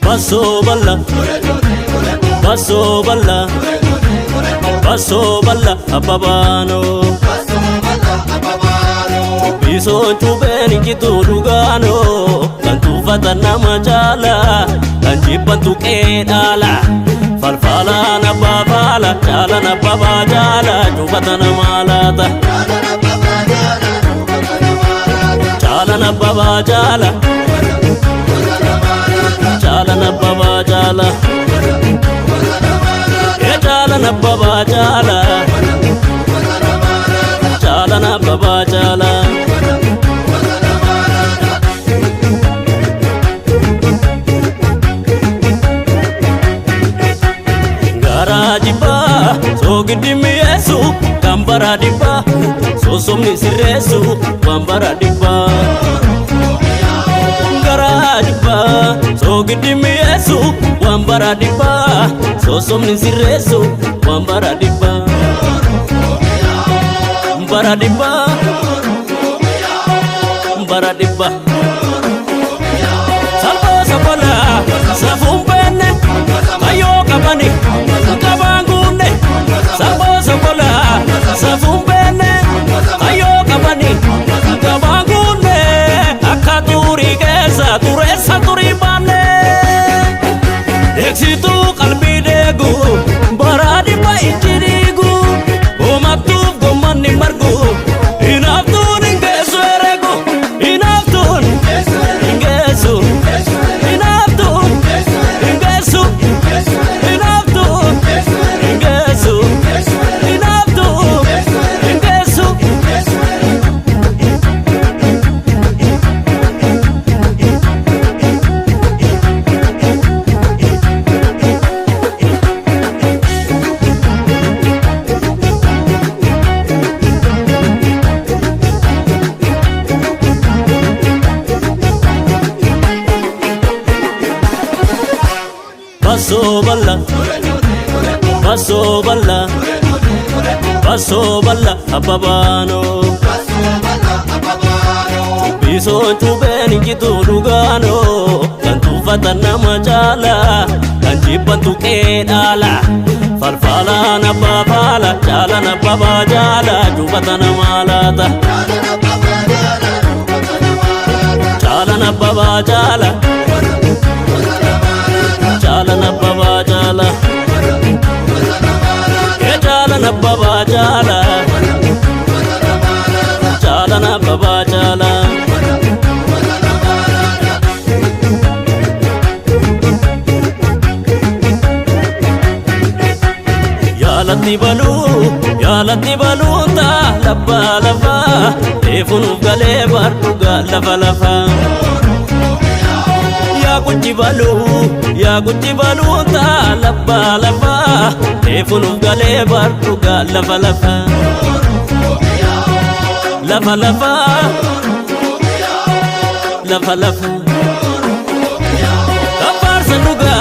Basso balla, basso balla, basso balla ababano. Biso chubeni kitu dugano, kantu fatana majala, kanjibantu kedala. Farfala na babala, chala na babajala, chubatana malata. Chala na babajala. Chala na baba jala, ye chala na baba jala, chala na baba jala. Garaji ba, so gidi mi yesu, kambara di ba, so somni siresu, kambara di ba. Diba, so gidi mi yesu, wambara diba, so somni siresu, wambara diba, wambara diba, wambara diba. Salvo sabola, safumpene, ayo kabani, kabangune. Salvo sabola, safumpene, ayo kabani, kabangune. Akaturi kesa turesa turibane, eksitu kalbi degu, baradi ba injirigu, omatu gomani margu, inaftu ningesu eregu, inaftu ningesu, inaftu ningesu, inaftu ningesu, inaftu ningesu. Basso balla, basso balla, basso balla ababano. Biso chubeni kitu dugano, kantu fatana majala, kanjibantu kedala. Farfala na babala, chala na babajala, chubatana malata. Chala na babajala. Chala na baba jala, ye chala na baba jala, chala na baba jala. Ya lati balu ta labba labba, efunu gale barduga lava lava. Ya guji balu ta labba labba, efunu gale barduga lava lava. Lava lava, lava lava. Kapar sanuga